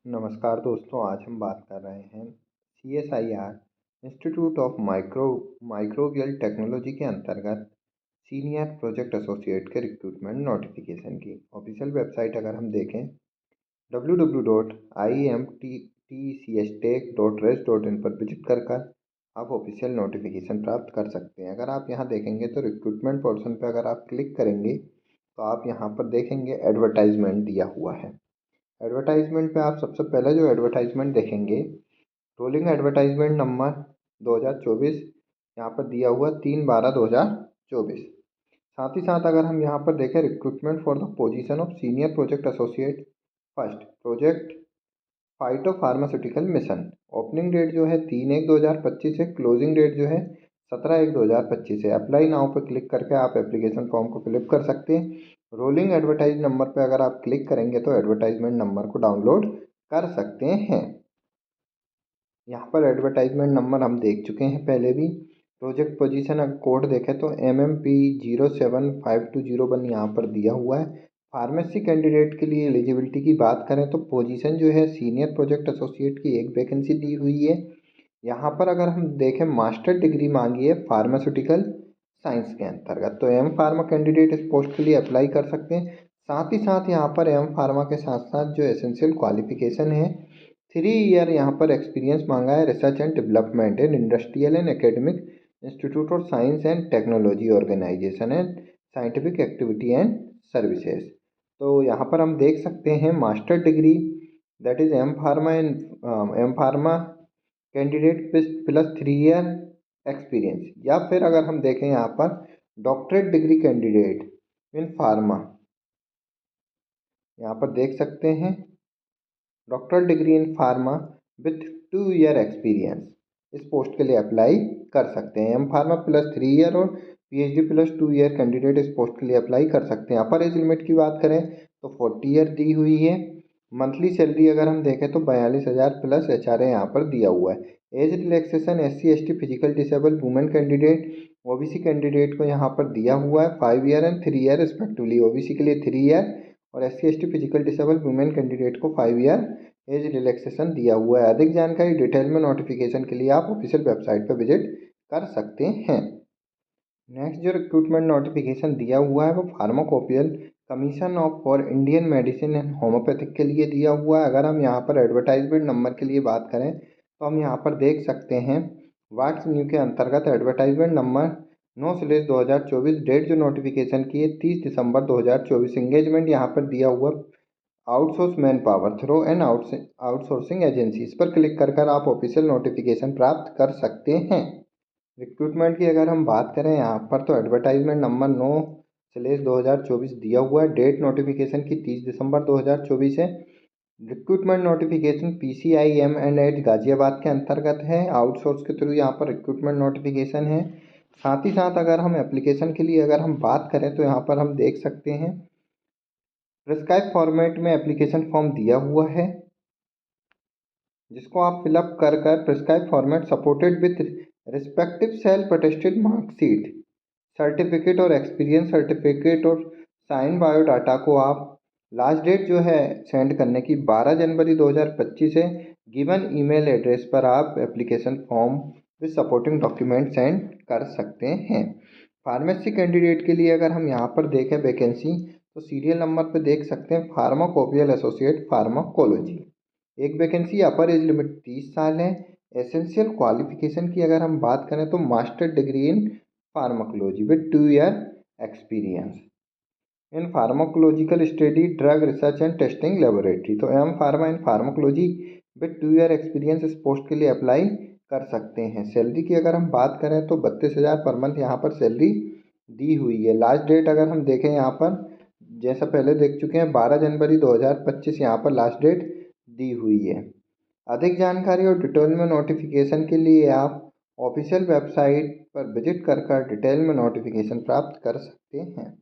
नमस्कार दोस्तों, आज हम बात कर रहे हैं CSIR institute of microbial technology के अंतर्गत सीनियर प्रोजेक्ट एसोसिएट के रिक्रूटमेंट नोटिफिकेशन की ऑफिशियल वेबसाइट अगर हम देखें www.imtcstech.res.in पर विजिट कर आप ऑफिशियल नोटिफिकेशन प्राप्त कर सकते हैं। अगर आप यहाँ देखेंगे तो रिक्रूटमेंट पोर्शन पर अगर आप क्लिक करेंगे तो आप यहाँ पर देखेंगे एडवर्टाइजमेंट दिया हुआ है। एडवर्टाइजमेंट पे आप सबसे पहले जो एडवर्टाइजमेंट देखेंगे रोलिंग एडवर्टाइजमेंट नंबर 2024 यहाँ पर दिया हुआ 3/12/2024। साथ ही साथ अगर हम यहाँ पर देखें recruitment for the position of senior project associate first project phyto pharmaceutical mission, opening date जो है 3/1/2025 है, क्लोजिंग डेट जो है 17/1/2025 है। अप्लाई नाउ पर क्लिक करके आप एप्लीकेशन फॉर्म को फिलअप कर सकते हैं। रोलिंग एडवर्टाइज नंबर पर अगर आप क्लिक करेंगे तो एडवर्टाइजमेंट नंबर को डाउनलोड कर सकते हैं। यहाँ पर एडवर्टाइजमेंट नंबर हम देख चुके हैं पहले भी। प्रोजेक्ट पोजीशन अगर कोड देखें तो MMP075201 यहाँ पर दिया हुआ है। फार्मेसी कैंडिडेट के लिए एलिजिबिलिटी की बात करें तो पोजीशन जो है सीनियर प्रोजेक्ट एसोसिएट की एक वैकेंसी दी हुई है। यहाँ पर अगर हम देखें मास्टर डिग्री मांगी है फार्मास्यूटिकल साइंस के अंतर्गत, तो एम फार्मा कैंडिडेट इस पोस्ट के लिए अप्लाई कर सकते हैं। साथ ही साथ यहाँ पर एम फार्मा के साथ साथ जो एसेंशियल क्वालिफिकेशन है 3 ईयर यहाँ पर एक्सपीरियंस मांगा है research and development in industrial and academic institute of science and technology organisation and scientific activity and services. तो यहाँ पर हम देख सकते हैं master degree that is M pharma candidate plus 3 year experience, या फिर अगर हम देखें यहाँ पर doctorate degree candidate in pharma, यहाँ पर देख सकते हैं doctoral degree in pharma with 2 year experience इस पोस्ट के लिए अप्लाई कर सकते हैं। एम फार्मा प्लस 3 ईयर और PhD प्लस 2 ईयर कैंडिडेट इस पोस्ट के लिए अप्लाई कर सकते हैं। अपर एज लिमिट की बात करें तो 40 ईयर दी हुई है। मंथली सैलरी अगर हम देखें तो 42,000 प्लस HRA यहाँ पर दिया हुआ है। Age relaxation SC ST physical disable women candidate OBC candidate को यहाँ पर दिया हुआ है 5 year and 3 year respectively. OBC के लिए 3 ईयर और SC ST physical disable women candidate को 5 ईयर एज रिलैक्सेशन दिया हुआ है। अधिक जानकारी डिटेल में नोटिफिकेशन के लिए आप ऑफिशियल वेबसाइट पर विजिट कर सकते हैं। नेक्स्ट जो रिक्रूटमेंट नोटिफिकेशन दिया हुआ है वो pharmacopoeial commission of for Indian medicine and homeopathic के लिए दिया हुआ है। अगर हम यहाँ पर एडवर्टाइजमेंट नंबर के लिए बात करें तो हम यहाँ पर देख सकते हैं व्हाट्स न्यू के अंतर्गत एडवर्टाइजमेंट नंबर 9/2024, डेट जो नोटिफिकेशन की है 30 दिसंबर 2024। इंगेजमेंट यहाँ पर दिया हुआ outsource man power through and outsourcing agencies पर क्लिक कर आप ऑफिशियल नोटिफिकेशन प्राप्त कर सकते हैं। रिक्रूटमेंट की अगर हम बात करें यहाँ पर तो एडवर्टाइजमेंट नंबर 9/2024 दिया हुआ है। डेट नोटिफिकेशन की 30 दिसंबर 2024 है। रिक्रूटमेंट नोटिफिकेशन PCIM&H गाजियाबाद के अंतर्गत है। आउटसोर्स के थ्रू यहाँ पर रिक्रूटमेंट नोटिफिकेशन है। साथ ही साथ अगर हम एप्लीकेशन के लिए अगर हम बात करें तो यहाँ पर हम देख सकते हैं प्रिस्क्राइब फॉर्मेट में एप्लीकेशन फॉर्म दिया हुआ है जिसको आप फिलअप कर prescribe format supported with respective self attested marksheet certificate और एक्सपीरियंस सर्टिफिकेट और साइन बायोडाटा को आप लास्ट डेट जो है सेंड करने की 12 जनवरी 2025 है। गिवन ईमेल एड्रेस पर आप application form with supporting document send कर सकते हैं। फार्मेसी कैंडिडेट के लिए अगर हम यहाँ पर देखें वैकेंसी तो सीरियल नंबर पर देख सकते हैं फार्माकोपियल एसोसिएट फार्माकोलॉजी, एक वैकेंसी। अपर एज लिमिट 30 साल है। एसेंशियल क्वालिफिकेशन की अगर हम बात करें तो master degree in pharmacology with 2 year experience in pharmacological study drug research and testing laboratory. तो M pharma in pharmacology with 2 year experience इस पोस्ट के लिए अप्लाई कर सकते हैं। सैलरी की अगर हम बात करें तो 32,000 पर मंथ यहाँ पर सैलरी दी हुई है। लास्ट डेट अगर हम देखें यहाँ पर जैसा पहले देख चुके हैं 12 जनवरी 2025 यहाँ पर लास्ट डेट दी हुई है। अधिक जानकारी और डिटेल में नोटिफिकेशन के लिए आप ऑफिशियल वेबसाइट पर विजिट कर डिटेल में नोटिफिकेशन प्राप्त कर सकते हैं।